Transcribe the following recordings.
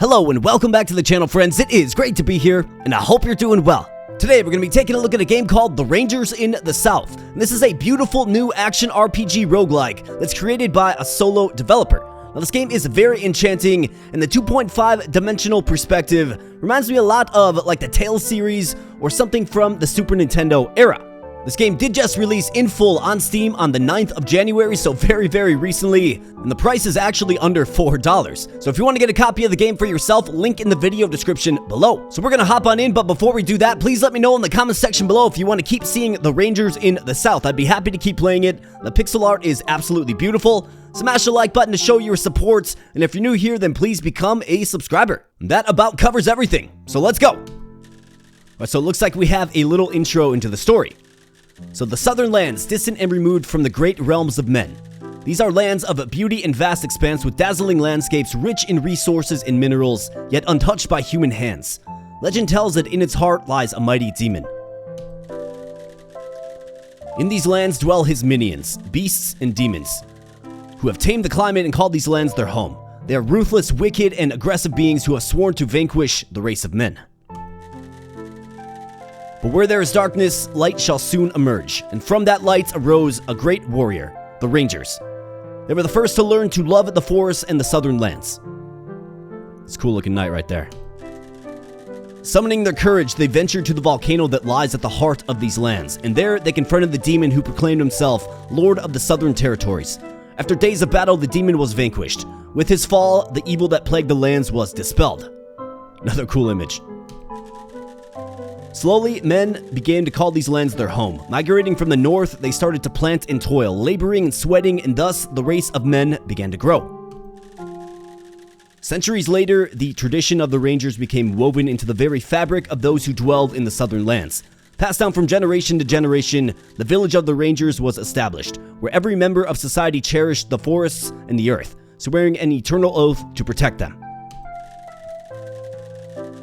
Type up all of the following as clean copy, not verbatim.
Hello and welcome back to the channel, friends. It is great to be here, and I hope you're doing well. Today, we're going to be taking a look at a game called The Rangers in the South. And this is a beautiful new action RPG roguelike that's created by a solo developer. Now, this game is very enchanting, and the 2.5 dimensional perspective reminds me a lot of like the Tales series or something from the Super Nintendo era. This game did just release in full on Steam on the 9th of January, so very recently, and the price is actually under $4. So if you want to get a copy of the game for yourself, link in the video description below. So we're going to hop on in, but before we do that, please let me know in the comment section below if you want to keep seeing The Rangers in the South. I'd be happy to keep playing it. The pixel art is absolutely beautiful. Smash the like button to show your support, and if you're new here, then please become a subscriber. And that about covers everything, so let's go. Alright, so it looks like we have a little intro into the story. So the southern lands, distant and removed from the great realms of men. These are lands of beauty and vast expanse with dazzling landscapes rich in resources and minerals, yet untouched by human hands. Legend tells that in its heart lies a mighty demon. In these lands dwell his minions, beasts and demons, who have tamed the climate and called these lands their home. They are ruthless, wicked, and aggressive beings who have sworn to vanquish the race of men. But where there is darkness, light shall soon emerge, and from that light arose a great warrior, the Rangers. They were the first to learn to love the forests and the southern lands. It's a cool looking knight right there. Summoning their courage, they ventured to the volcano that lies at the heart of these lands, and there they confronted the demon who proclaimed himself Lord of the Southern Territories. After days of battle, the demon was vanquished. With his fall, the evil that plagued the lands was dispelled. Another cool image. Slowly, men began to call these lands their home. Migrating from the north, they started to plant and toil, laboring and sweating, and thus the race of men began to grow. Centuries later, the tradition of the Rangers became woven into the very fabric of those who dwelled in the southern lands. Passed down from generation to generation, the village of the Rangers was established, where every member of society cherished the forests and the earth, swearing an eternal oath to protect them.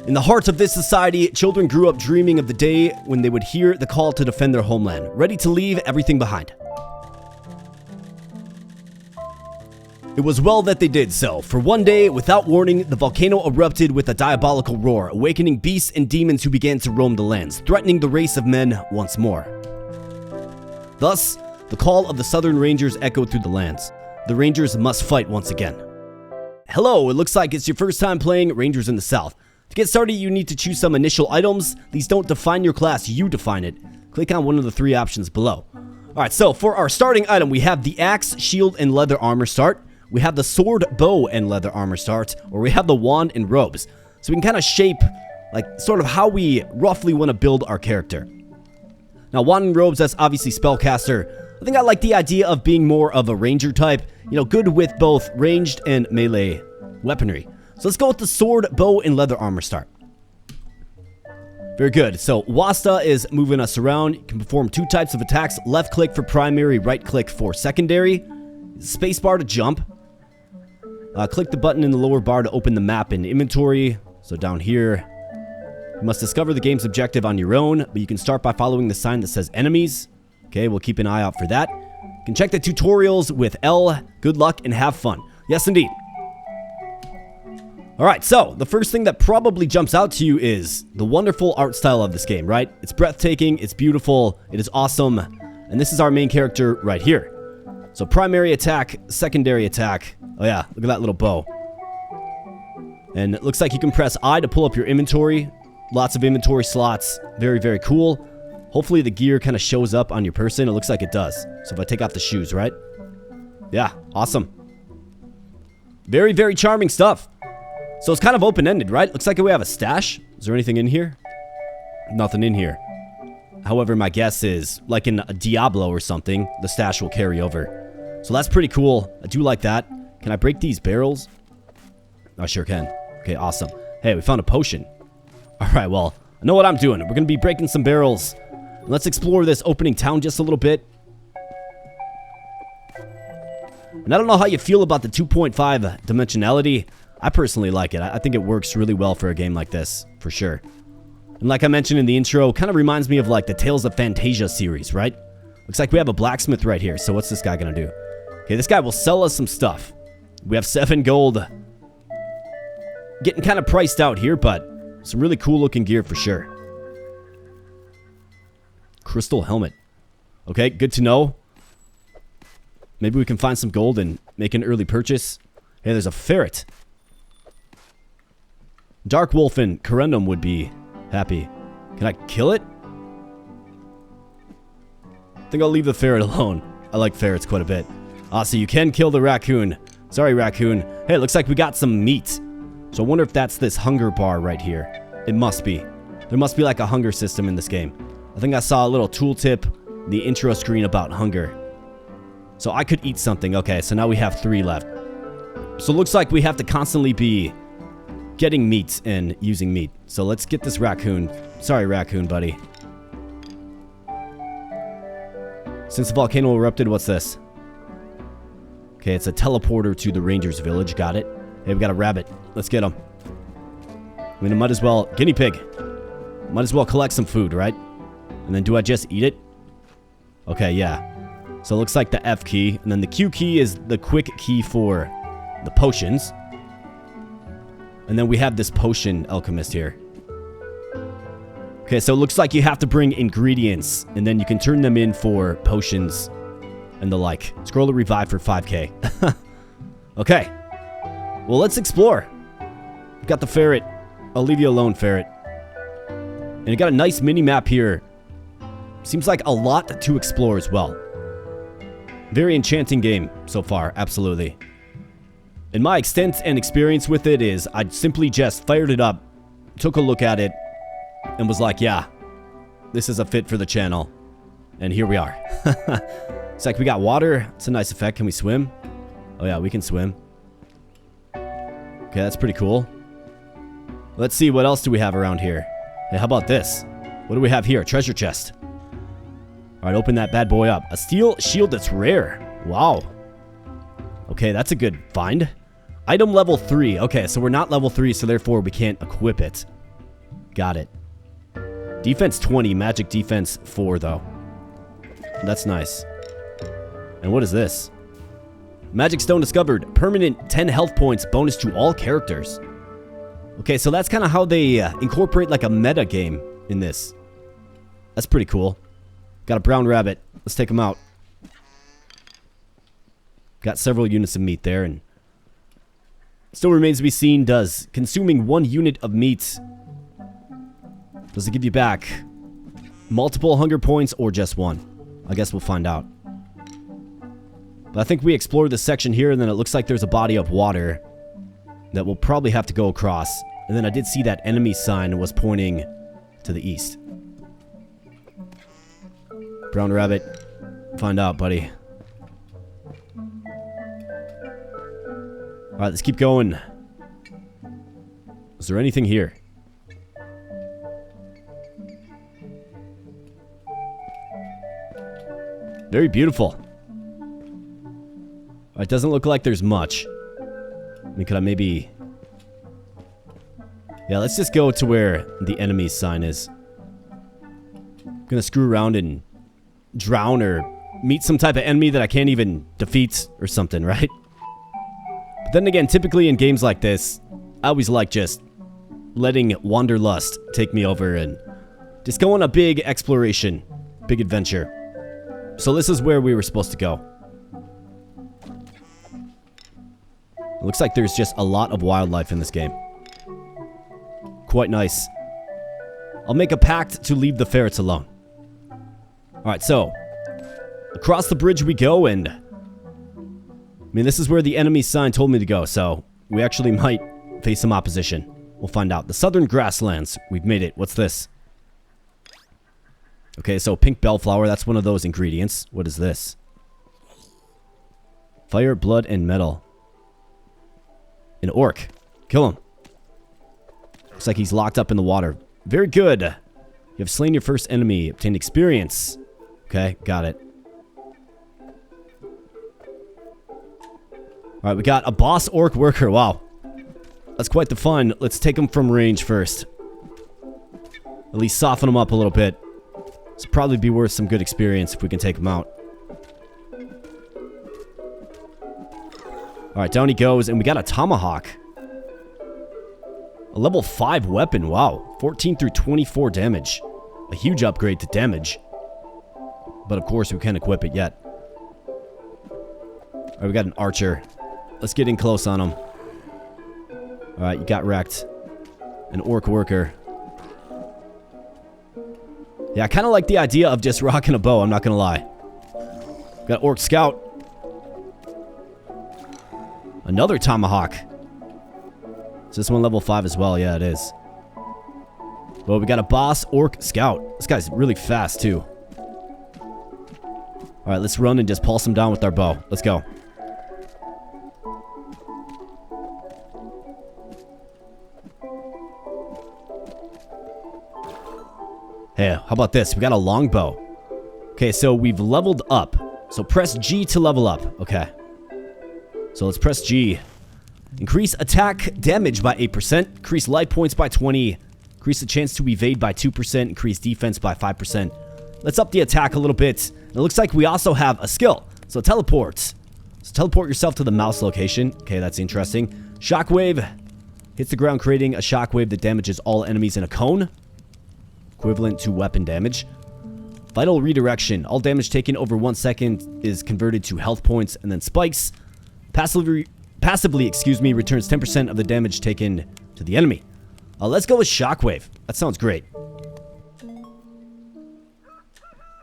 In the heart of this society, children grew up dreaming of the day when they would hear the call to defend their homeland, ready to leave everything behind. It was well that they did so, for one day, without warning, the volcano erupted with a diabolical roar, awakening beasts and demons who began to roam the lands, threatening the race of men once more. Thus, the call of the Southern Rangers echoed through the lands. The Rangers must fight once again. Hello, it looks like it's your first time playing Rangers in the South. To get started, you need to choose some initial items. These don't define your class, you define it. Click on one of the three options below. Alright, so for our starting item, we have the axe, shield, and leather armor start. We have the sword, bow, and leather armor start. Or we have the wand and robes. So we can kind of shape, like, sort of how we roughly want to build our character. Now, wand and robes, that's obviously spellcaster. I think I like the idea of being more of a ranger type. You know, good with both ranged and melee weaponry. So let's go with the sword, bow, and leather armor start. Very good. So Wasta is moving us around. You can perform two types of attacks. Left click for primary, right click for secondary. Spacebar to jump. Click the button in the lower bar to open the map and inventory. So down here, you must discover the game's objective on your own, but you can start by following the sign that says enemies. Okay, we'll keep an eye out for that. You can check the tutorials with L. Good luck and have fun. Yes, indeed. Alright, so the first thing that probably jumps out to you is the wonderful art style of this game, right? It's breathtaking, it's beautiful, it is awesome, and this is our main character right here. So primary attack, secondary attack. Oh yeah, look at that little bow. And it looks like you can press I to pull up your inventory. Lots of inventory slots, very cool. Hopefully the gear kind of shows up on your person. It looks like it does. So if I take off the shoes, right? Yeah, awesome. Very charming stuff. So it's kind of open-ended, right? Looks like we have a stash. Is there anything in here? Nothing in here. However, my guess is, like in a Diablo or something, the stash will carry over. So that's pretty cool. I do like that. Can I break these barrels? I sure can. Okay, awesome. Hey, we found a potion. Alright, well, I know what I'm doing. We're going to be breaking some barrels. Let's explore this opening town just a little bit. And I don't know how you feel about the 2.5 dimensionality. I personally like it. I think it works really well for a game like this, for sure. And like I mentioned in the intro, kind of reminds me of like the Tales of Phantasia series, right? Looks like we have a blacksmith right here, so what's this guy gonna do? Okay, this guy will sell us some stuff. We have 7 gold. Getting kind of priced out here, but some really cool looking gear for sure. Crystal helmet. Okay, good to know. Maybe we can find some gold and make an early purchase. Hey, there's a ferret. Dark Wolf and Corundum would be happy. Can I kill it? I think I'll leave the ferret alone. I like ferrets quite a bit. Ah, so you can kill the raccoon. Sorry, raccoon. Hey, it looks like we got some meat. So I wonder if that's this hunger bar right here. It must be. There must be like a hunger system in this game. I think I saw a little tooltip in the intro screen about hunger. So I could eat something. Okay, so now we have 3 left. So it looks like we have to constantly be getting meat and using meat. So let's get this raccoon. Sorry, raccoon, buddy. Since the volcano erupted, what's this? Okay, it's a teleporter to the Rangers village. Got it. Hey, we got a rabbit. Let's get him. I mean, I might as well... Guinea pig. Might as well collect some food, right? And then do I just eat it? Okay, yeah. So it looks like the F key. And then the Q key is the quick key for the potions. And then we have this potion alchemist here. Okay, so it looks like you have to bring ingredients. And then you can turn them in for potions and the like. Scroll to revive for 5k. Okay. Well, let's explore. We've got the ferret. I'll leave you alone, ferret. And you got a nice mini-map here. Seems like a lot to explore as well. Very enchanting game so far, absolutely. And my extent and experience with it is I simply just fired it up, took a look at it, and was like, yeah, this is a fit for the channel. And here we are. It's like we got water. It's a nice effect. Can we swim? Oh yeah, we can swim. Okay, that's pretty cool. Let's see, what else do we have around here? Hey, how about this? What do we have here? A treasure chest. Alright, open that bad boy up. A steel shield that's rare. Wow. Okay, that's a good find. Item level 3. Okay, so we're not level 3, so therefore we can't equip it. Got it. Defense 20, magic defense 4, though. That's nice. And what is this? Magic stone discovered. Permanent 10 health points bonus to all characters. Okay, so that's kind of how they incorporate like a meta game in this. That's pretty cool. Got a brown rabbit. Let's take him out. Got several units of meat there, and still remains to be seen, does consuming 1 unit of meat, does it give you back multiple hunger points or just 1? I guess we'll find out. But I think we explored this section here, and then it looks like there's a body of water that we'll probably have to go across. And then I did see that enemy sign was pointing to the east. Brown rabbit. Find out, buddy. Alright, let's keep going. Is there anything here? Very beautiful. It doesn't look like there's much. I mean, could I maybe... Yeah, let's just go to where the enemy sign is. I'm gonna screw around and drown or meet some type of enemy that I can't even defeat or something, right? But then again, typically in games like this, I always like just letting wanderlust take me over and just go on a big exploration, big adventure. So this is where we were supposed to go. It looks like there's just a lot of wildlife in this game. Quite nice. I'll make a pact to leave the ferrets alone. Alright, so across the bridge we go, and I mean, this is where the enemy sign told me to go, so we actually might face some opposition. We'll find out. The southern grasslands. We've made it. What's this? Okay, so pink bellflower. That's one of those ingredients. What is this? Fire, blood, and metal. An orc. Kill him. Looks like he's locked up in the water. Very good. You have slain your first enemy. Obtained experience. Okay, got it. Alright, we got a boss orc worker. Wow. That's quite the fun. Let's take him from range first. At least soften him up a little bit. This will probably be worth some good experience if we can take him out. Alright, down he goes, and we got a tomahawk. A level 5 weapon, wow. 14 through 24 damage. A huge upgrade to damage. But of course, we can't equip it yet. Alright, we got an archer. Let's get in close on him. Alright, you got wrecked. An orc worker. Yeah, I kind of like the idea of just rocking a bow, I'm not gonna lie. Got orc scout. Another tomahawk. Is this one level 5 as well? Yeah, it is. Well, we got a boss orc scout. This guy's really fast, too. Alright, let's run and just pulse him down with our bow. Let's go. Hey, how about this? We got a longbow. Okay, so we've leveled up. So press G to level up. Okay. So let's press G. Increase attack damage by 8%. Increase life points by 20. Increase the chance to evade by 2%. Increase defense by 5%. Let's up the attack a little bit. It looks like we also have a skill. So teleport. So teleport yourself to the mouse location. Okay, that's interesting. Shockwave. Hits the ground, creating a shockwave that damages all enemies in a cone. Equivalent to weapon damage. Vital redirection. All damage taken over 1 second is converted to health points and then spikes. Passively, returns 10% of the damage taken to the enemy. Let's go with shockwave. That sounds great.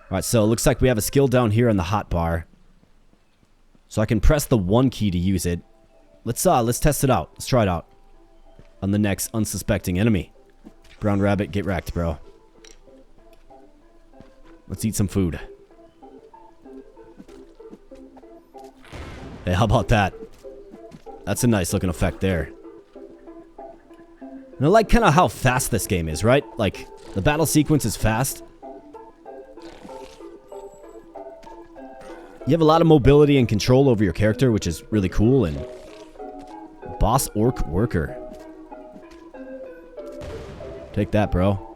Alright, so it looks like we have a skill down here on the hotbar. So I can press the 1 key to use it. Let's test it out. Let's try it out. On the next unsuspecting enemy. Brown rabbit, get wrecked, bro. Let's eat some food. Hey, how about that? That's a nice looking effect there. And I like kind of how fast this game is, right? Like, the battle sequence is fast. You have a lot of mobility and control over your character, which is really cool. And boss orc worker. Take that, bro.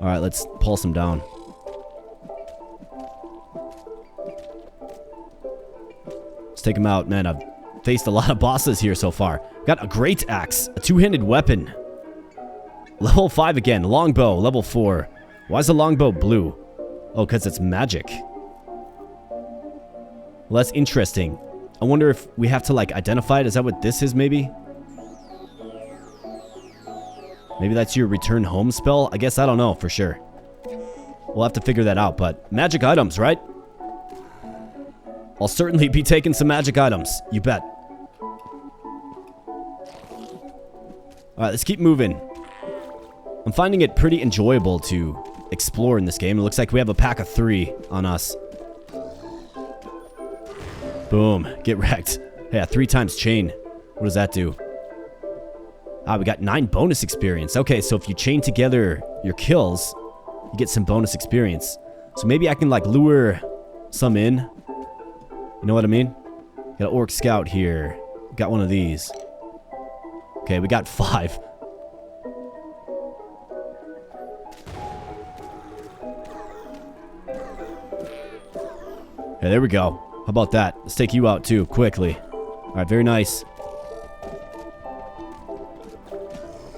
Alright, let's pulse him down. Let's take him out. Man, I've faced a lot of bosses here so far. Got a great axe. A two-handed weapon. Level 5 again. Longbow. Level 4. Why is the longbow blue? Oh, because it's magic. Well, that's interesting. I wonder if we have to, like, identify it. Is that what this is, maybe? Maybe that's your return home spell? I guess I don't know for sure. We'll have to figure that out, but magic items, right? I'll certainly be taking some magic items. You bet. Alright, let's keep moving. I'm finding it pretty enjoyable to explore in this game. It looks like we have a pack of 3 on us. Boom. Get wrecked. Yeah, 3 times chain. What does that do? Ah, we got 9 bonus experience. Okay, so if you chain together your kills, you get some bonus experience. So maybe I can, like, lure some in. You know what I mean? Got an orc scout here. Got one of these. Okay, we got 5. Yeah, there we go. How about that? Let's take you out, too, quickly. Alright, very nice.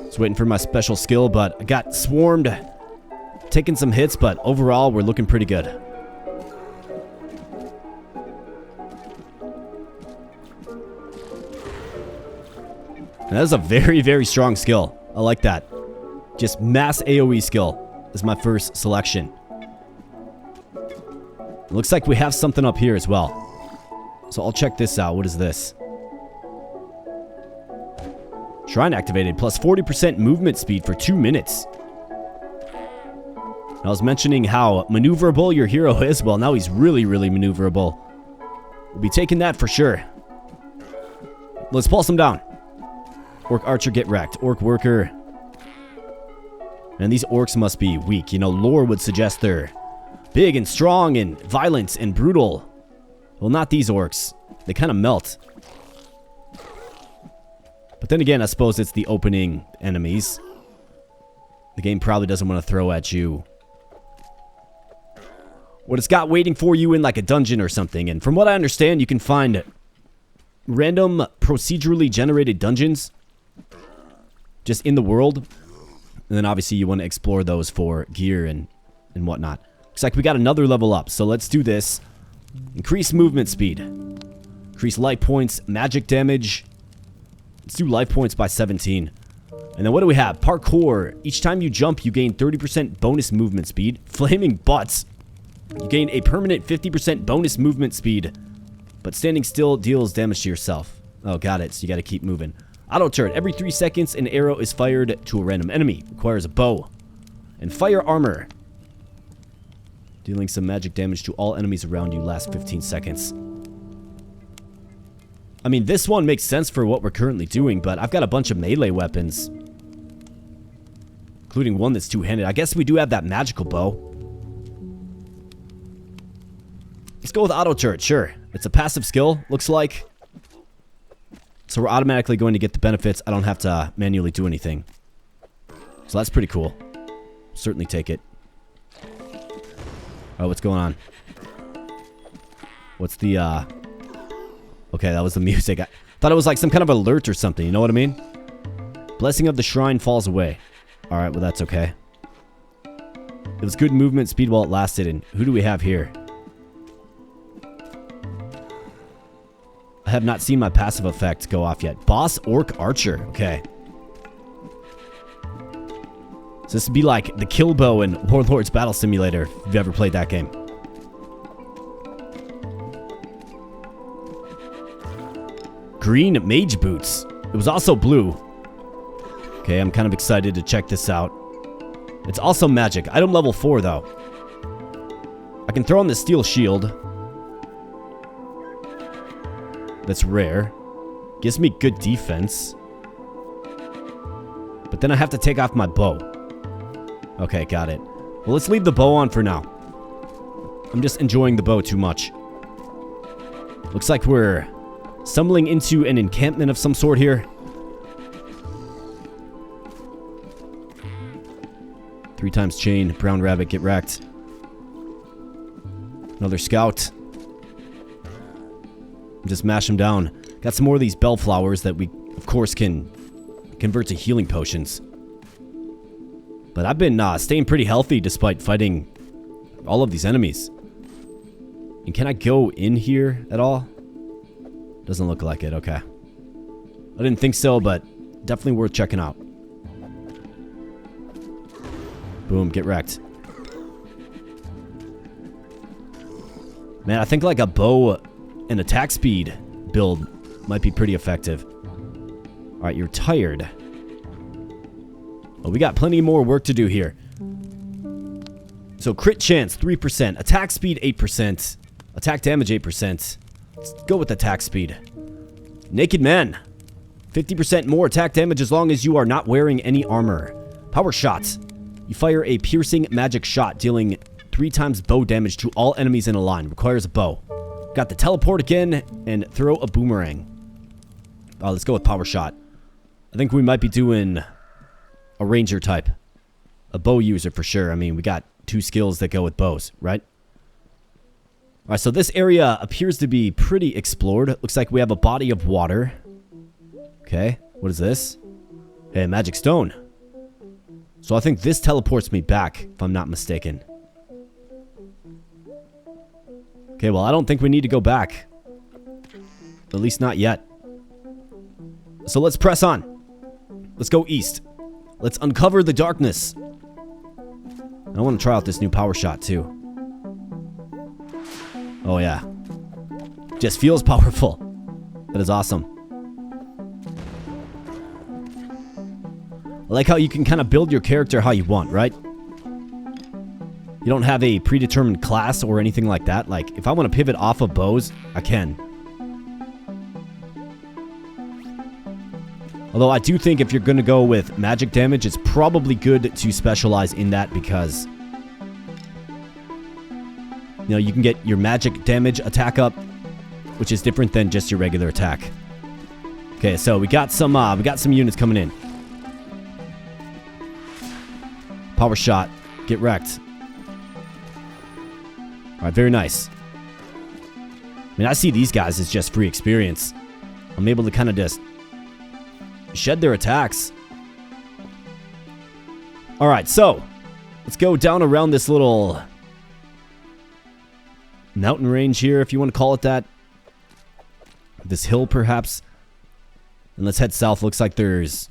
Just waiting for my special skill, but I got swarmed. Taking some hits, but overall, we're looking pretty good. And that is a very, very strong skill. I like that. Just mass AoE skill is my first selection. It looks like we have something up here as well. So I'll check this out. What is this? Shrine activated. Plus 40% movement speed for 2 minutes. I was mentioning how maneuverable your hero is. Well, now he's really, really maneuverable. We'll be taking that for sure. Let's pulse him down. Orc archer, get wrecked. Orc worker. And these orcs must be weak. You know, lore would suggest they're big and strong and violent and brutal. Well, not these orcs. They kind of melt. But then again, I suppose it's the opening enemies. The game probably doesn't want to throw at you what it's got waiting for you in like a dungeon or something. And from what I understand, you can find random procedurally generated dungeons just in the world. And then obviously you want to explore those for gear and whatnot. Looks like we got another level up, so let's do this. Increase movement speed. Increase life points, magic damage. Let's do life points by 17. And then what do we have? Parkour. Each time you jump, you gain 30% bonus movement speed. Flaming butts. You gain a permanent 50% bonus movement speed. But standing still deals damage to yourself. Oh, got it. So you got to keep moving. Auto turret. Every 3 seconds, an arrow is fired to a random enemy. Requires a bow. And fire armor. Dealing some magic damage to all enemies around you last 15 seconds. I mean, this one makes sense for what we're currently doing, but I've got a bunch of melee weapons. Including one that's two-handed. I guess we do have that magical bow. Let's go with auto turret, sure. It's a passive skill, looks like. So we're automatically going to get the benefits. I don't have to manually do anything. So that's pretty cool. Certainly take it. Oh, what's going on? What's the, Okay, that was the music. I thought it was like some kind of alert or something, you know what I mean? Blessing of the shrine falls away. Alright, well that's okay. It was good movement speed while it lasted, and who do we have here? I have not seen my passive effect go off yet. Boss Orc Archer, okay. So this would be like the kill bow in Warlords Battle Simulator, if you've ever played that game. Green mage boots. It was also blue. Okay, I'm kind of excited to check this out. It's also magic. Item level 4, though. I can throw on the steel shield. That's rare. Gives me good defense. But then I have to take off my bow. Okay, got it. Well, let's leave the bow on for now. I'm just enjoying the bow too much. Looks like we're stumbling into an encampment of some sort here. 3 times chain, brown rabbit, get wrecked. Another scout. Just mash them down. Got some more of these bellflowers that we, of course, can convert to healing potions. But I've been staying pretty healthy despite fighting all of these enemies. And can I go in here at all? Doesn't look like it, okay. I didn't think so, but definitely worth checking out. Boom, get wrecked. Man, I think like a bow and attack speed build might be pretty effective. Alright, you're tired. Well, we got plenty more work to do here. So crit chance, 3%. Attack speed, 8%. Attack damage, 8%. Let's go with attack speed. Naked man. 50% more attack damage as long as you are not wearing any armor. Power shot. You fire a piercing magic shot, dealing 3 times bow damage to all enemies in a line. Requires a bow. Got the teleport again, and throw a boomerang. Oh, let's go with power shot. I think we might be doing a ranger type. A bow user for sure. I mean, we got 2 skills that go with bows, right? Alright, so this area appears to be pretty explored. Looks like we have a body of water. Okay, what is this? Hey, magic stone. So I think this teleports me back, if I'm not mistaken. Okay, well, I don't think we need to go back. At least not yet. So let's press on. Let's go east. Let's uncover the darkness. I want to try out this new power shot, too. Oh, yeah. Just feels powerful. That is awesome. I like how you can kind of build your character how you want, right? You don't have a predetermined class or anything like that. Like, if I want to pivot off of bows, I can. Although I do think if you're going to go with magic damage, it's probably good to specialize in that because, you know, you can get your magic damage attack up, which is different than just your regular attack. Okay, so we got some units coming in. Power shot, get wrecked. All right, very nice. I mean, I see these guys as just free experience. I'm able to kind of just shed their attacks. Alright, so let's go down around this little mountain range here, if you want to call it that. This hill, perhaps. And let's head south. Looks like there's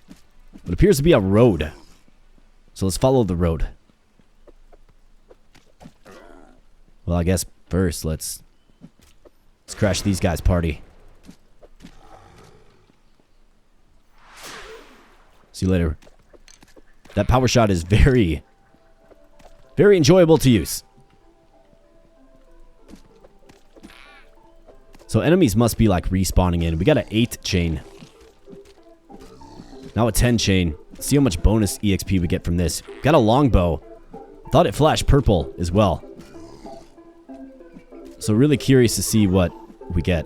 what appears to be a road. So let's follow the road. Well, I guess first let's crash these guys' party. See you later. That power shot is very, very enjoyable to use. So enemies must be like respawning in. We got an 8 chain. Now a 10 chain. Let's see how much bonus EXP we get from this. Got a longbow. Thought it flashed purple as well. So really curious to see what we get.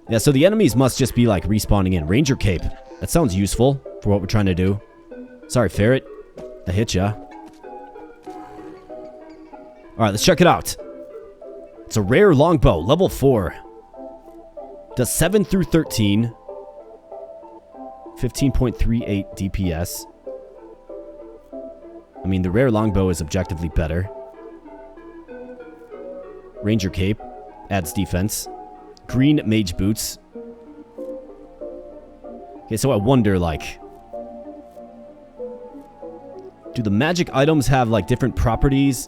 Yeah, so the enemies must just be like respawning in. Ranger cape. That sounds useful for what we're trying to do. Sorry, ferret. I hit ya. Alright, let's check it out. It's a rare longbow, level 4. Does 7 through 13. 15.38 DPS. I mean, the rare longbow is objectively better. Ranger cape. Adds defense. Green mage boots. Okay, so I wonder, like, do the magic items have, like, different properties?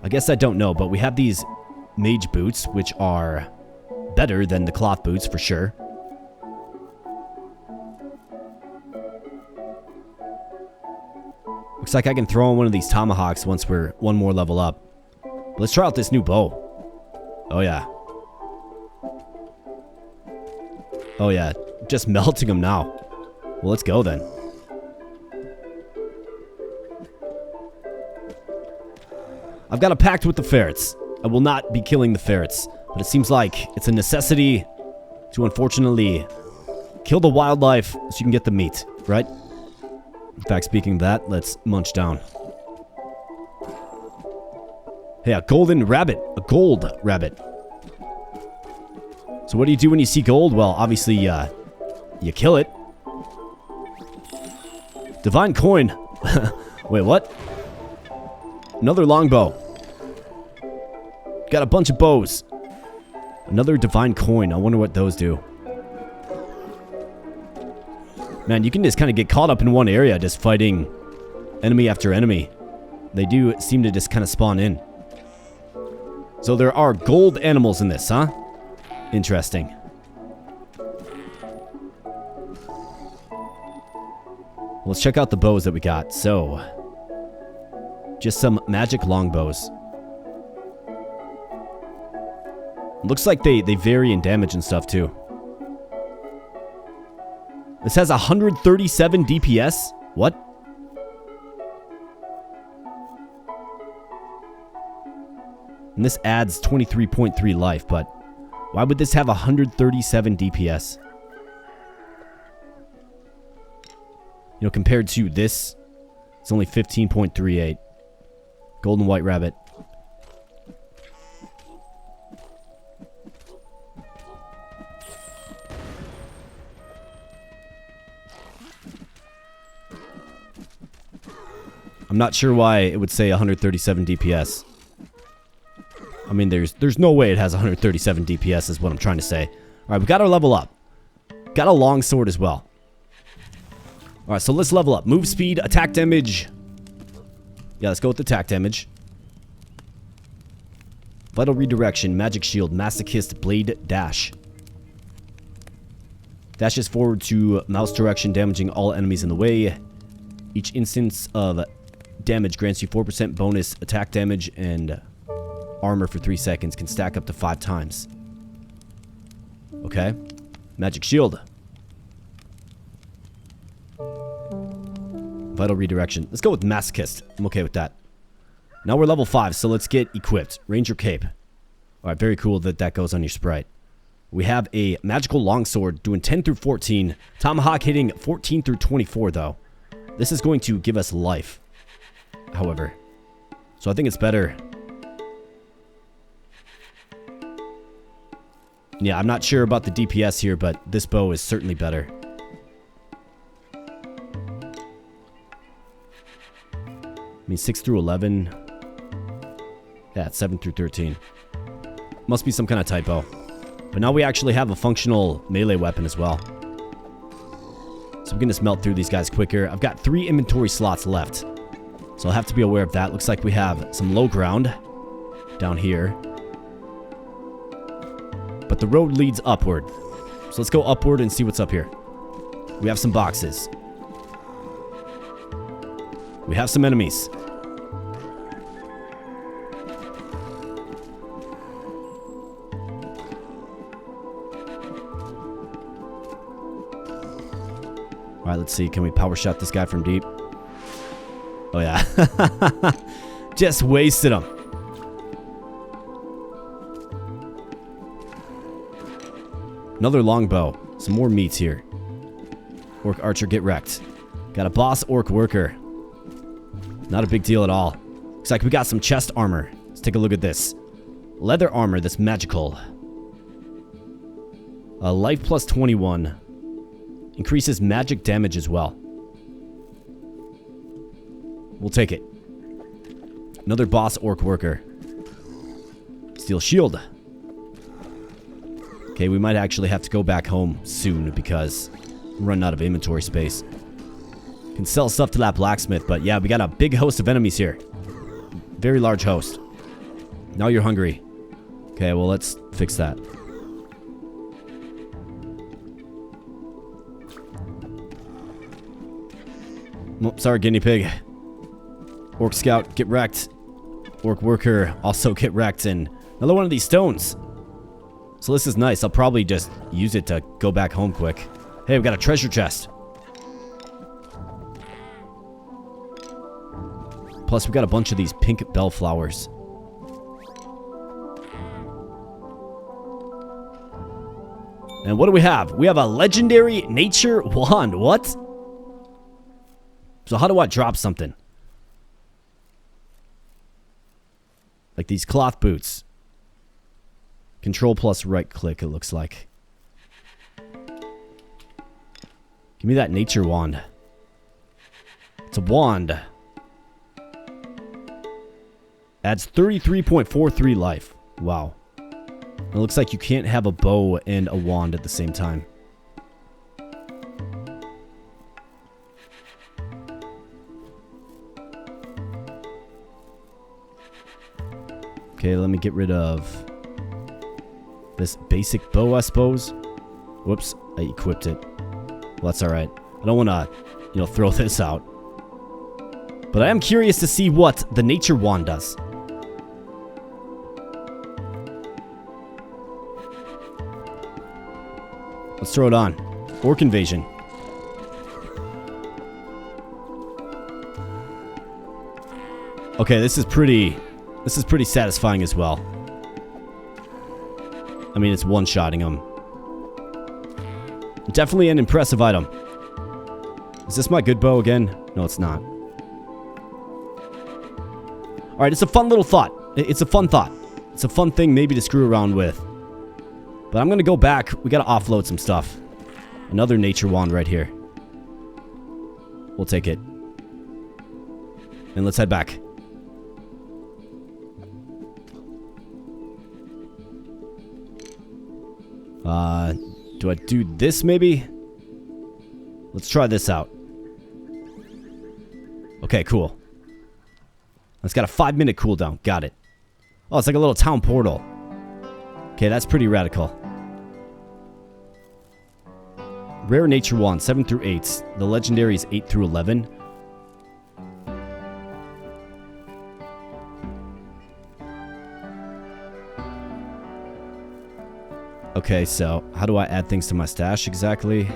I guess I don't know, but we have these mage boots, which are better than the cloth boots, for sure. Looks like I can throw on one of these tomahawks once we're one more level up. But let's try out this new bow. Oh, yeah. Oh, yeah. Just melting them now. Well, let's go, then. I've got a pact with the ferrets. I will not be killing the ferrets. But it seems like it's a necessity to, unfortunately, kill the wildlife so you can get the meat, right? In fact, speaking of that, let's munch down. Hey, a golden rabbit. A gold rabbit. So what do you do when you see gold? Well, obviously, you kill it. Divine coin. Wait, what? Another longbow. Got a bunch of bows. Another divine coin. I wonder what those do. Man, you can just kind of get caught up in one area just fighting enemy after enemy. They do seem to just kind of spawn in. So there are gold animals in this, huh? Interesting. Let's check out the bows that we got. So, just some magic longbows. Looks like they vary in damage and stuff too. This has 137 DPS? What? And this adds 23.3 life, but why would this have 137 DPS? You know, compared to this, it's only 15.38. Golden white rabbit. I'm not sure why it would say 137 DPS. I mean, there's no way it has 137 DPS is what I'm trying to say. Alright, we got our level up. Got a long sword as well. Alright, so let's level up. Move speed, attack damage. Yeah, let's go with attack damage. Vital redirection, magic shield, masochist, blade, dash. Dashes forward to mouse direction, damaging all enemies in the way. Each instance of damage grants you 4% bonus attack damage and armor for 3 seconds. Can stack up to 5 times. Okay. Magic shield. Vital redirection. Let's go with masochist. I'm okay with that. Now we're level 5, so let's get equipped. Ranger cape. Alright, very cool that that goes on your sprite. We have a magical longsword doing 10 through 14. Tomahawk hitting 14 through 24, though. This is going to give us life, however. So I think it's better. Yeah, I'm not sure about the DPS here, but this bow is certainly better. mean, 6 through 11. Yeah, it's 7 through 13. Must be some kind of typo. But now we actually have a functional melee weapon as well. So we can just melt through these guys quicker. I've got 3 inventory slots left. So I'll have to be aware of that. Looks like we have some low ground down here. But the road leads upward. So let's go upward and see what's up here. We have some boxes. We have some enemies. Alright, let's see. Can we power shot this guy from deep? Oh, yeah. Just wasted him. Another longbow. Some more meats here. Orc archer, get wrecked. Got a boss orc worker. Not a big deal at all. Looks like we got some chest armor. Let's take a look at this. Leather armor that's magical. Life plus 21. Increases magic damage as well. We'll take it. Another boss orc worker. Steel shield. Okay, we might actually have to go back home soon because I'm running out of inventory space. Can sell stuff to that blacksmith, but yeah, we got a big host of enemies here. Very large host. Now you're hungry. Okay, well, let's fix that. Oh, sorry, guinea pig. Orc scout, get wrecked. Orc worker, also get wrecked. And another one of these stones. So this is nice. I'll probably just use it to go back home quick. Hey, we got a treasure chest. Plus, we got a bunch of these pink bellflowers. And what do we have? We have a legendary nature wand. What? So how do I drop something? Like these cloth boots. Control plus right click, it looks like. Give me that nature wand. It's a wand. Adds 33.43 life. Wow. It looks like you can't have a bow and a wand at the same time. Okay, let me get rid of this basic bow, I suppose. Whoops, I equipped it. Well, that's alright. I don't want to, throw this out. But I am curious to see what the nature wand does. Let's throw it on. Orc invasion. Okay, this is pretty satisfying as well. I mean, it's one-shotting them. Definitely an impressive item. Is this my good bow again? No, it's not. Alright, it's a fun little thought. It's a fun thought. It's a fun thing maybe to screw around with. But I'm going to go back. We got to offload some stuff. Another nature wand right here. We'll take it. And let's head back. Do I do this maybe? Let's try this out. Okay, cool. It's got a 5-minute cooldown. Got it. Oh, it's like a little town portal. Okay, that's pretty radical. Rare nature wand, 7 through 8. The legendary is 8 through 11. Okay, so how do I add things to my stash exactly?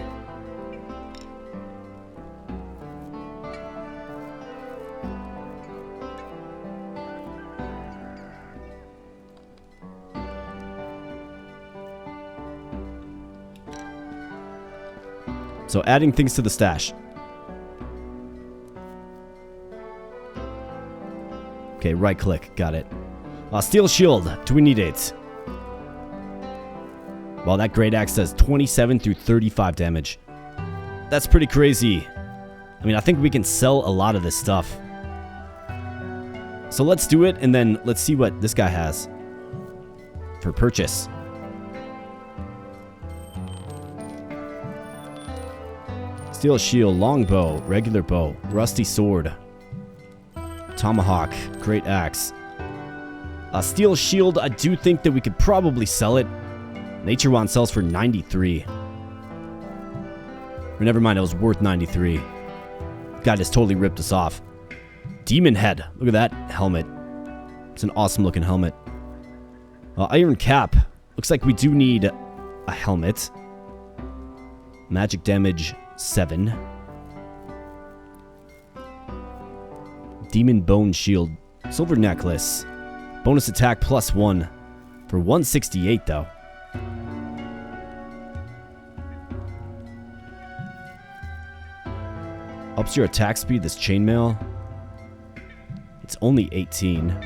So adding things to the stash. Okay, right click. Got it. Steel shield. Do we need it? Well, that great axe does 27 through 35 damage. That's pretty crazy. I mean, I think we can sell a lot of this stuff. So let's do it, and then let's see what this guy has for purchase. Steel shield, longbow, regular bow, rusty sword, tomahawk, great axe. Steel shield, I do think that we could probably sell it. Nature Wand sells for 93. Or never mind, it was worth 93. Guy just totally ripped us off. Demon head. Look at that helmet. It's an awesome looking helmet. Iron cap. Looks like we do need a helmet. Magic damage 7. Demon bone shield. Silver necklace. Bonus attack +1 for 168 though. Ups your attack speed, this chainmail. It's only 18.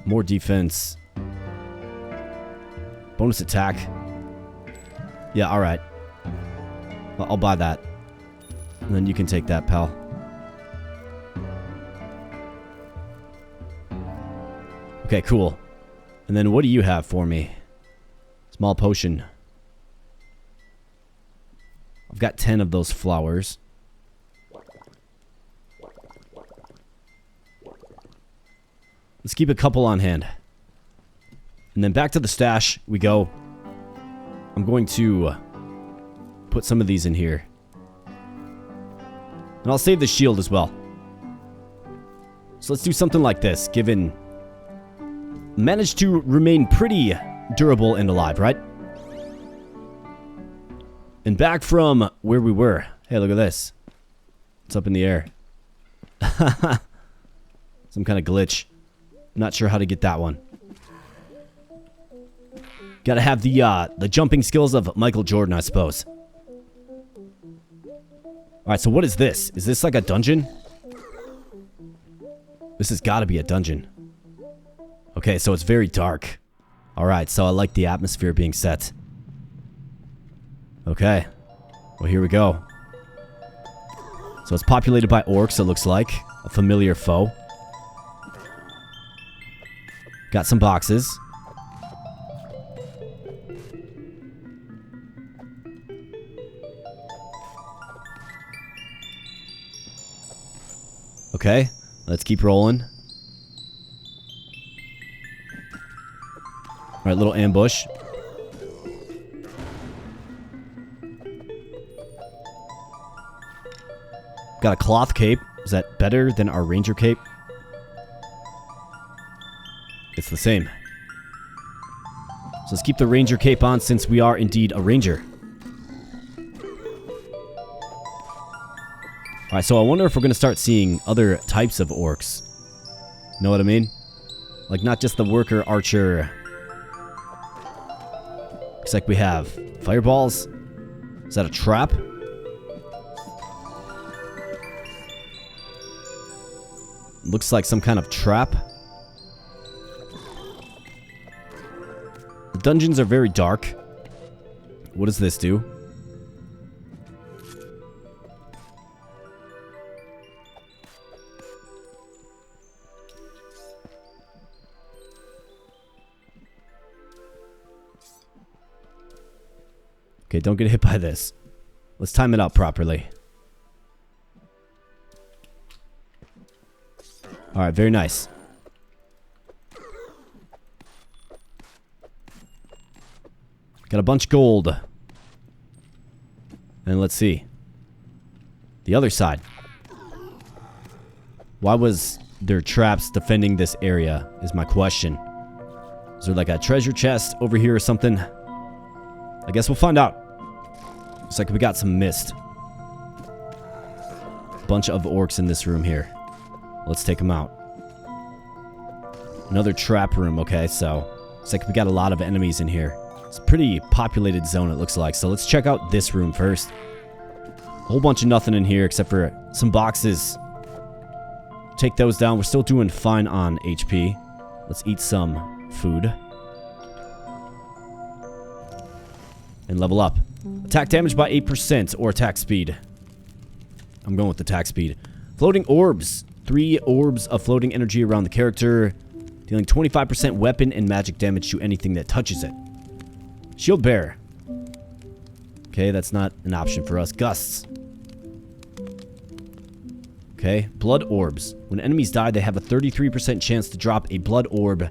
More defense. Bonus attack. Yeah, alright. I'll buy that. And then you can take that, pal. Okay, cool. And then what do you have for me? Small potion. I've got 10 of those flowers. Let's keep a couple on hand. And then back to the stash we go. I'm going to put some of these in here. And I'll save the shield as well. So let's do something like this, given... Managed to remain pretty durable and alive, right? And back from where we were. Hey, look at this. It's up in the air. Some kind of glitch. Not sure how to get that one. Gotta have the jumping skills of Michael Jordan, I suppose. Alright, so what is this? Is this like a dungeon? This has gotta be a dungeon. Okay, so it's very dark. Alright, so I like the atmosphere being set. Okay. Well, here we go. So it's populated by orcs, it looks like. A familiar foe. Got some boxes. Okay, let's keep rolling. Alright, little ambush. Got a cloth cape. Is that better than our ranger cape? It's the same. So let's keep the ranger cape on since we are indeed a ranger. Alright, so I wonder if we're going to start seeing other types of orcs. Know what I mean? Like not just the worker archer. Looks like we have fireballs. Is that a trap? Looks like some kind of trap. The dungeons are very dark. What does this do? Okay, don't get hit by this. Let's time it out properly. Alright, very nice. Got a bunch of gold. And let's see. The other side. Why was there traps defending this area is my question. Is there like a treasure chest over here or something? I guess we'll find out. Looks like we got some mist. Bunch of orcs in this room here. Let's take them out. Another trap room, okay, so looks like we got a lot of enemies in here. It's a pretty populated zone, it looks like. So let's check out this room first. A whole bunch of nothing in here except for some boxes. Take those down. We're still doing fine on HP. Let's eat some food. And level up. Attack damage by 8% or attack speed. I'm going with attack speed. Floating orbs. 3 orbs of floating energy around the character, dealing 25% weapon and magic damage to anything that touches it. Shield bearer. Okay, that's not an option for us. Gusts. Okay, blood orbs. When enemies die, they have a 33% chance to drop a blood orb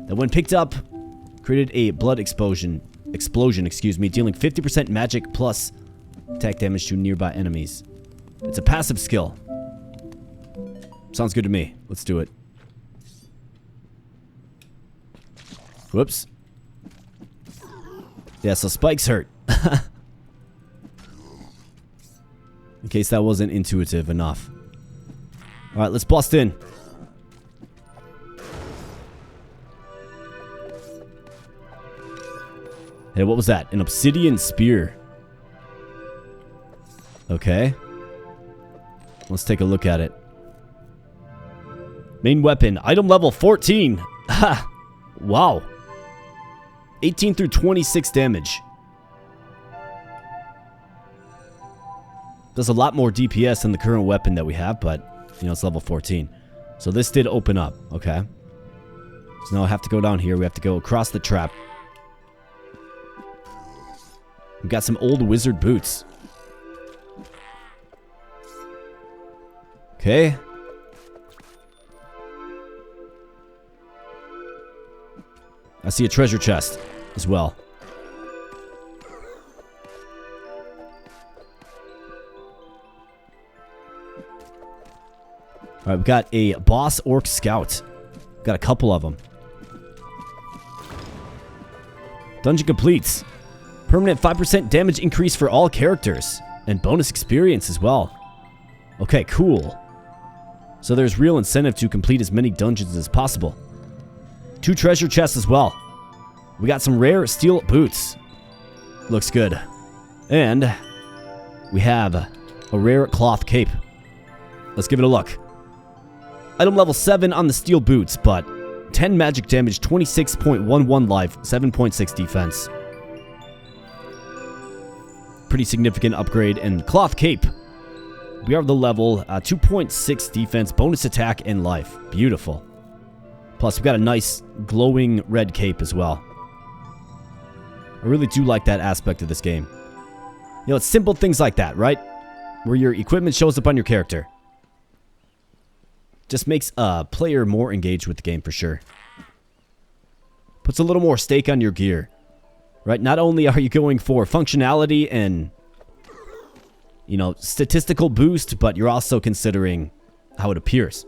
that, when picked up, created a blood explosion, dealing 50% magic plus attack damage to nearby enemies. It's a passive skill. Sounds good to me. Let's do it. Whoops. Yeah, so spikes hurt. In case that wasn't intuitive enough. Alright, let's bust in. Hey, what was that? An obsidian spear. Okay. Let's take a look at it. Main weapon. Item level 14. Ha! Wow. 18 through 26 damage. Does a lot more DPS than the current weapon that we have, but, you know, it's level 14. So this did open up. Okay. So now I have to go down here. We have to go across the trap. We've got some old wizard boots. Okay. I see a treasure chest as well. Alright, we've got a boss orc scout. Got a couple of them. Dungeon completes. Permanent 5% damage increase for all characters. And bonus experience as well. Okay, cool. So there's real incentive to complete as many dungeons as possible. 2 treasure chests as well. We got some rare steel boots. Looks good. And we have a rare cloth cape. Let's give it a look. Item level 7 on the steel boots, but 10 magic damage, 26.11 life, 7.6 defense. Pretty significant upgrade. And cloth cape. We are the level 2.6 defense, bonus attack, and life. Beautiful. Plus, we've got a nice glowing red cape as well. I really do like that aspect of this game. You know, it's simple things like that, right? Where your equipment shows up on your character. Just makes a player more engaged with the game for sure. Puts a little more stake on your gear. Right? Not only are you going for functionality and, you know, statistical boost, but you're also considering how it appears.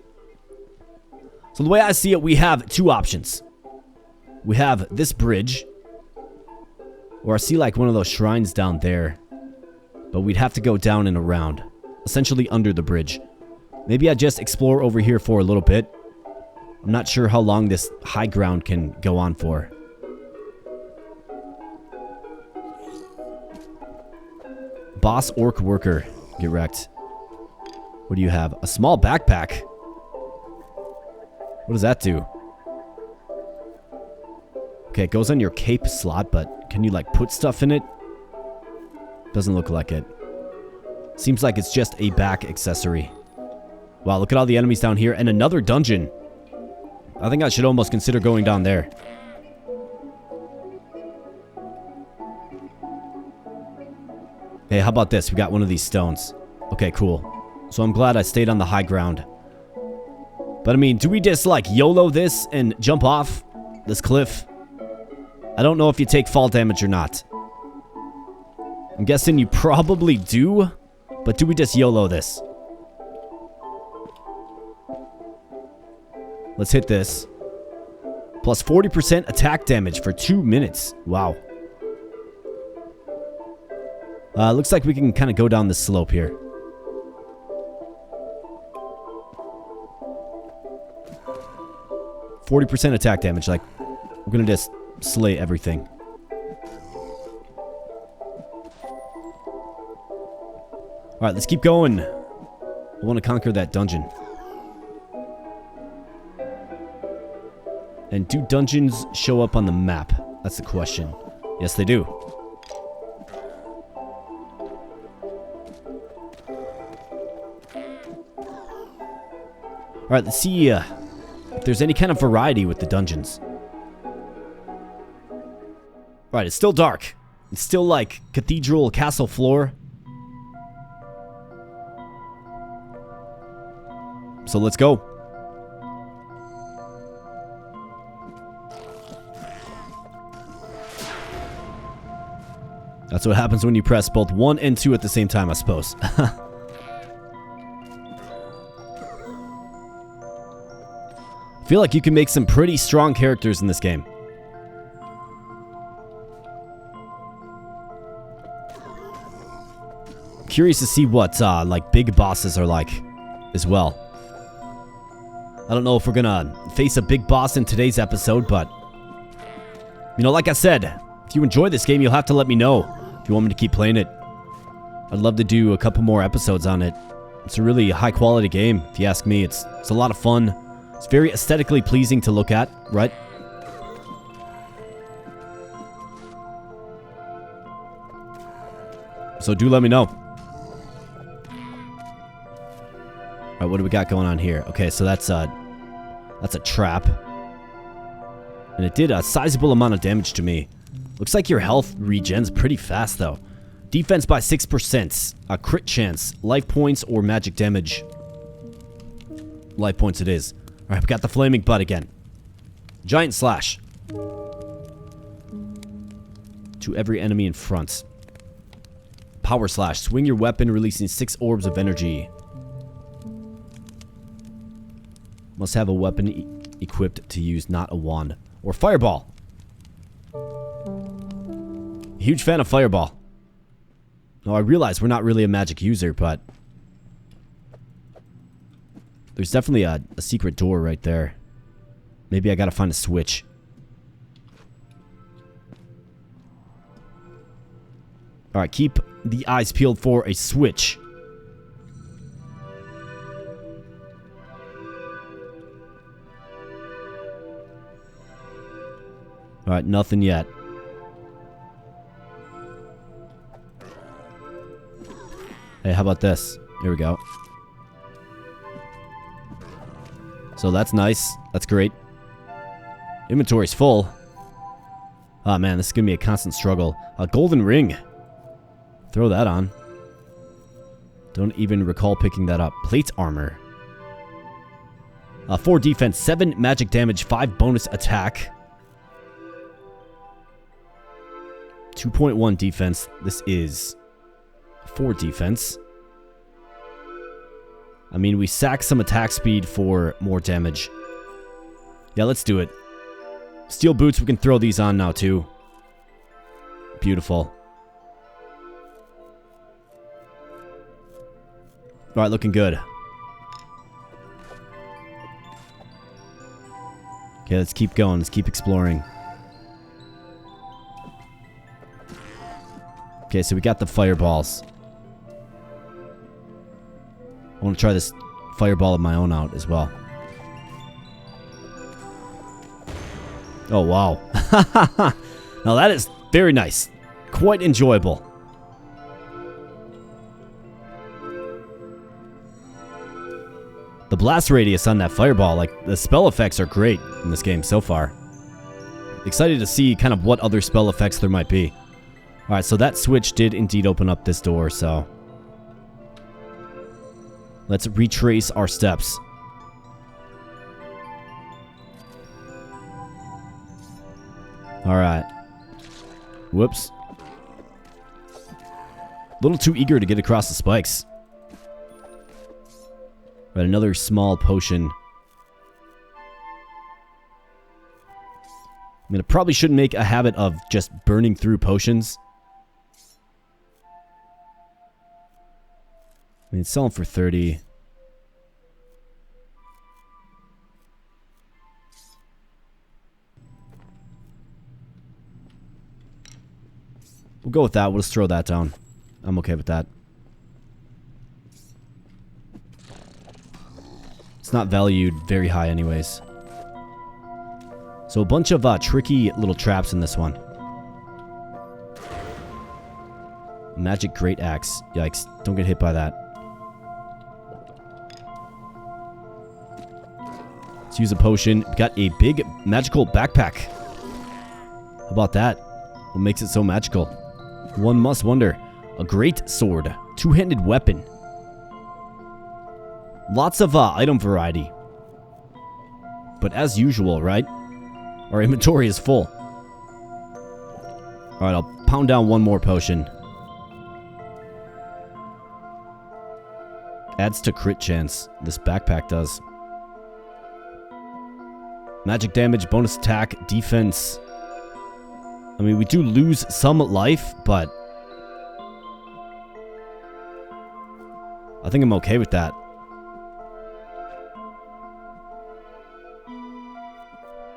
So the way I see it, we have 2 options. We have this bridge. Or I see like one of those shrines down there. But we'd have to go down and around. Essentially under the bridge. Maybe I just explore over here for a little bit. I'm not sure how long this high ground can go on for. Boss orc worker. Get wrecked. What do you have? A small backpack. What does that do? Okay, it goes on your cape slot, but can you like put stuff in it? Doesn't look like it. Seems like it's just a back accessory. Wow, look at all the enemies down here. And another dungeon. I think I should almost consider going down there. Hey, how about this? We got one of these stones. Okay, cool. So I'm glad I stayed on the high ground. But I mean, do we just like YOLO this and jump off this cliff? I don't know if you take fall damage or not. I'm guessing you probably do. But do we just YOLO this? Let's hit this. Plus 40% attack damage for 2 minutes. Wow. Looks like we can kind of go down this slope here. %40 attack damage. Like, we're gonna just slay everything. Alright, let's keep going. I want to conquer that dungeon. And do dungeons show up on the map? That's the question. Yes, they do. Alright, let's see if there's any kind of variety with the dungeons. Alright, it's still dark. It's still like cathedral castle floor. So let's go. That's what happens when you press both 1 and 2 at the same time, I suppose. I feel like you can make some pretty strong characters in this game. Curious to see what like big bosses are like as well. I don't know if we're gonna face a big boss in today's episode, but you know, like I said, if you enjoy this game, you'll have to let me know if you want me to keep playing it. I'd love to do a couple more episodes on it. It's a really high quality game, if you ask me. It's a lot of fun. It's very aesthetically pleasing to look at, right? So do let me know. Alright, what do we got going on here? Okay, so that's a trap. And it did a sizable amount of damage to me. Looks like your health regens pretty fast, though. Defense by 6%. A crit chance. Life points or magic damage. Life points it is. Alright, we got the flaming butt again. Giant slash. To every enemy in front. Power slash. Swing your weapon, releasing 6 orbs of energy. Must have a weapon equipped to use, not a wand. Or fireball. Huge fan of fireball. Now, I realize we're not really a magic user, but there's definitely a secret door right there. Maybe I gotta find a switch. Alright, keep the eyes peeled for a switch. Alright, nothing yet. Hey, how about this? Here we go. So that's nice. That's great. Inventory's full. Oh man, this is gonna be a constant struggle. A golden ring. Throw that on. Don't even recall picking that up. Plate armor. 4 defense, 7 magic damage, 5 bonus attack. 2.1 defense. This is 4 defense. I mean, we sack some attack speed for more damage. Yeah, let's do it. Steel boots, we can throw these on now too. Beautiful. Alright, looking good. Okay, let's keep going. Let's keep exploring. Okay, so we got the fireballs. I want to try this fireball of my own out as well. Oh, wow. Now that is very nice. Quite enjoyable. The blast radius on that fireball, like, the spell effects are great in this game so far. Excited to see kind of what other spell effects there might be. Alright, so that switch did indeed open up this door, so let's retrace our steps. Alright. Whoops. A little too eager to get across the spikes. Right, another small potion. I mean, I probably shouldn't make a habit of just burning through potions. I mean, it's selling for 30. We'll go with that. We'll just throw that down. I'm okay with that. It's not valued very high anyways. So a bunch of tricky little traps in this one. Magic Great Axe. Yikes. Don't get hit by that. use a potion. We got a big magical backpack. How about that? What makes it so magical? One must wonder. A great sword. Two-handed weapon. Lots of item variety. But as usual, right? Our inventory is full. Alright, I'll pound down one more potion. Adds to crit chance. This backpack does. Magic damage, bonus attack, defense. I mean, we do lose some life, but I think I'm okay with that.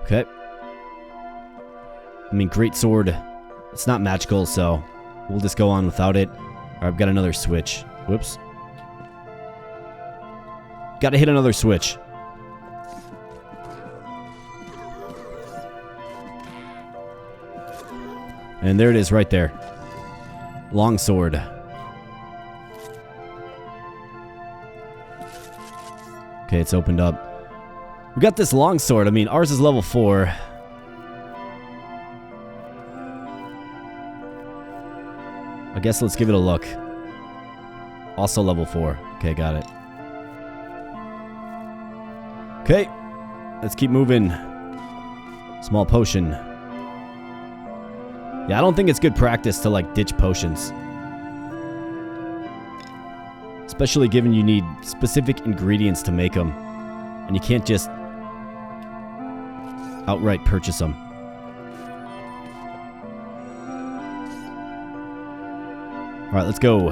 Okay. I mean, great sword. It's not magical, so we'll just go on without it. Alright, I've got another switch. Whoops. Gotta hit another switch. And there it is right there. Long sword. Okay, it's opened up. We got this long sword. I mean, ours is level 4. I guess let's give it a look. Also level 4. Okay, got it. Okay. Let's keep moving. Small potion. Yeah, I don't think it's good practice to, like, ditch potions. Especially given you need specific ingredients to make them. And you can't just outright purchase them. Alright, let's go.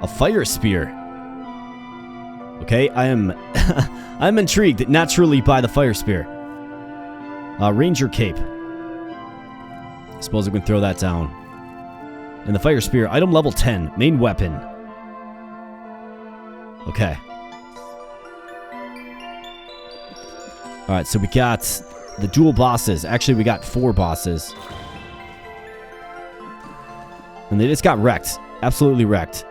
A fire spear. Okay, I am I'm intrigued naturally by the fire spear. Ranger cape. Suppose we can throw that down. And the fire spear, item level 10, main weapon. Okay. Alright, so we got the dual bosses. Actually, we got 4 bosses. And they just got wrecked. Absolutely wrecked.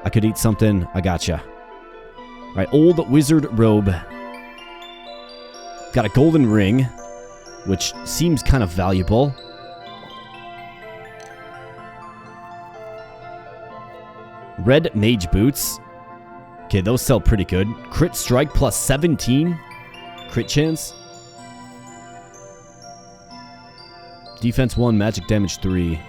I could eat something. I gotcha. Alright, old wizard robe. Got a golden ring, which seems kind of valuable. Red mage boots. Okay, those sell pretty good. Crit strike plus 17. Crit chance. Defense 1, magic damage 3.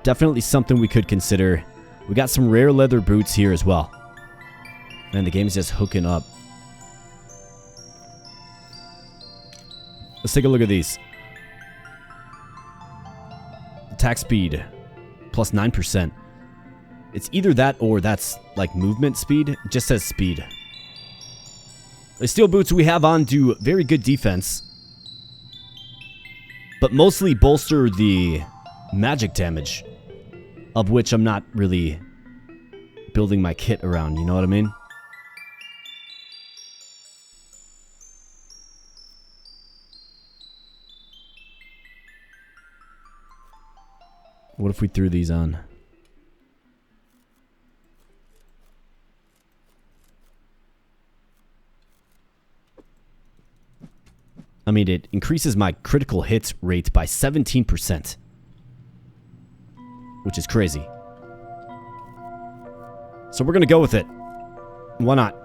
Definitely something we could consider. We got some rare leather boots here as well. Man, the game's just hooking up. Let's take a look at these. Attack speed, plus 9%. It's either that or that's like movement speed. It just says speed. The steel boots we have on do very good defense, but mostly bolster the magic damage, of which I'm not really building my kit around, you know what I mean? What if we threw these on? I mean, it increases my critical hit rate by 17%. Which is crazy. So we're going to go with it. Why not?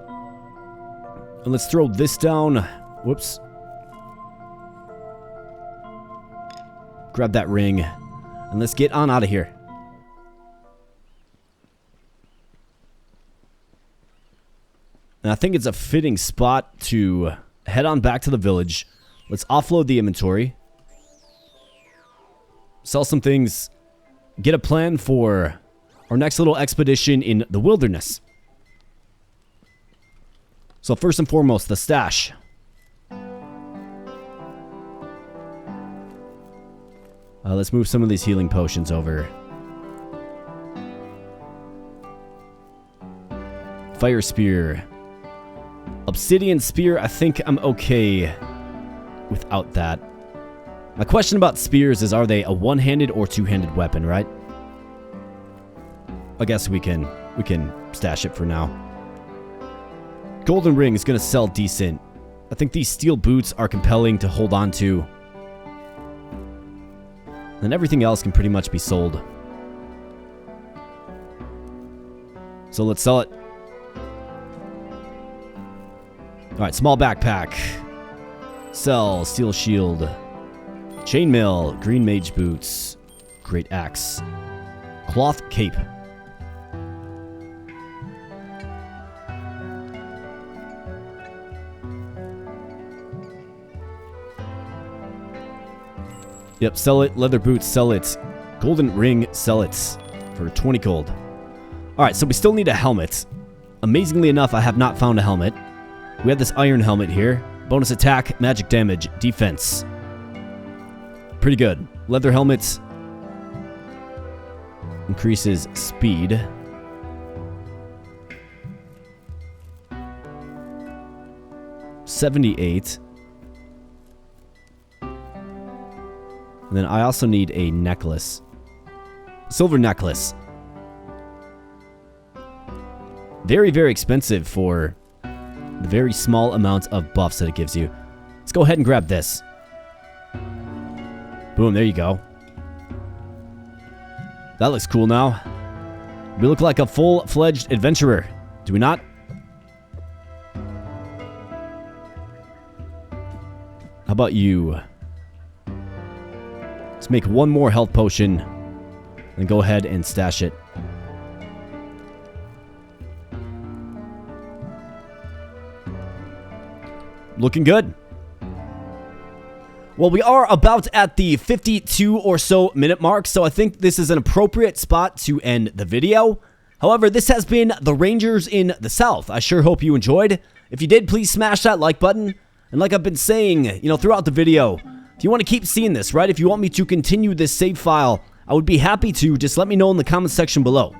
And let's throw this down. Whoops. Grab that ring. And let's get on out of here. And I think it's a fitting spot to head on back to the village. Let's offload the inventory. Sell some things. Get a plan for our next little expedition in the wilderness. So first and foremost, the stash. Let's move some of these healing potions over. Fire spear. Obsidian spear, I think I'm okay without that. My question about spears is, are they a one-handed or two-handed weapon, right? I guess we can stash it for now. Golden ring is going to sell decent. I think these steel boots are compelling to hold on to. And everything else can pretty much be sold. So let's sell it. Alright, small backpack. Sell, steel shield. Chainmail, green mage boots. Great axe. Cloth cape. Yep, sell it. Leather boots, sell it. Golden ring, sell it. For 20 gold. Alright, so we still need a helmet. Amazingly enough, I have not found a helmet. We have this iron helmet here. Bonus attack, magic damage, defense. Pretty good. Leather helmet. Increases speed. $78. And then I also need a necklace. Silver necklace. Very, very expensive for the very small amount of buffs that it gives you. Let's go ahead and grab this. Boom, there you go. That looks cool now. We look like a full-fledged adventurer, do we not? How about you? Let's make one more health potion and go ahead and stash it. Looking good. Well, we are about at the 52 or so minute mark, so I think this is an appropriate spot to end the video. However, this has been the Rangers in the South. I sure hope you enjoyed. If you did, please smash that like button. And like I've been saying, throughout the video, if you want to keep seeing this, right? If you want me to continue this save file, I would be happy to. Just let me know in the comment section below.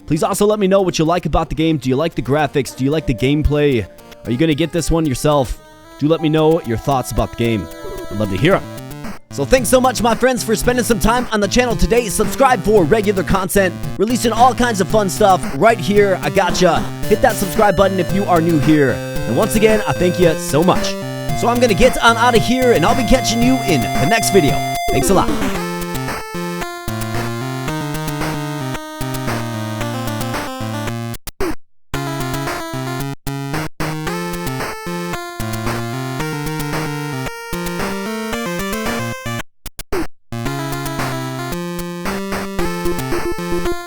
Please also let me know what you like about the game. Do you like the graphics? Do you like the gameplay? Are you going to get this one yourself? Do let me know your thoughts about the game. I'd love to hear them. So thanks so much, my friends, for spending some time on the channel today. Subscribe for regular content, releasing all kinds of fun stuff right here. I gotcha. Hit that subscribe button if you are new here. And once again, I thank you so much. So I'm going to get on out of here, and I'll be catching you in the next video. Thanks a lot. You